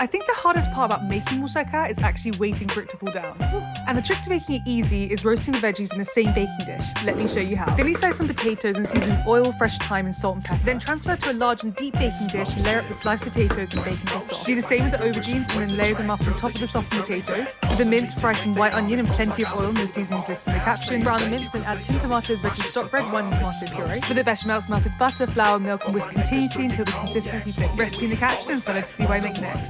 I think the hardest part about making moussaka is actually waiting for it to cool down. And the trick to making it easy is roasting the veggies in the same baking dish. Let me show you how. Thinly slice some potatoes and season with oil, fresh thyme and salt and pepper. Then transfer to a large and deep baking dish and layer up the sliced potatoes and bake until soft. Do the same with the aubergines and then layer them up on top of the softened potatoes. For the mince, fry some white onion and plenty of oil in the seasonings listed in the caption. Brown the mince, then add tin tomatoes, veggie stock, red wine and tomato puree. For the bechamels, melted butter, flour, milk and whisk continuously until the consistency thick. Recipe in the caption and follow to see what I make next.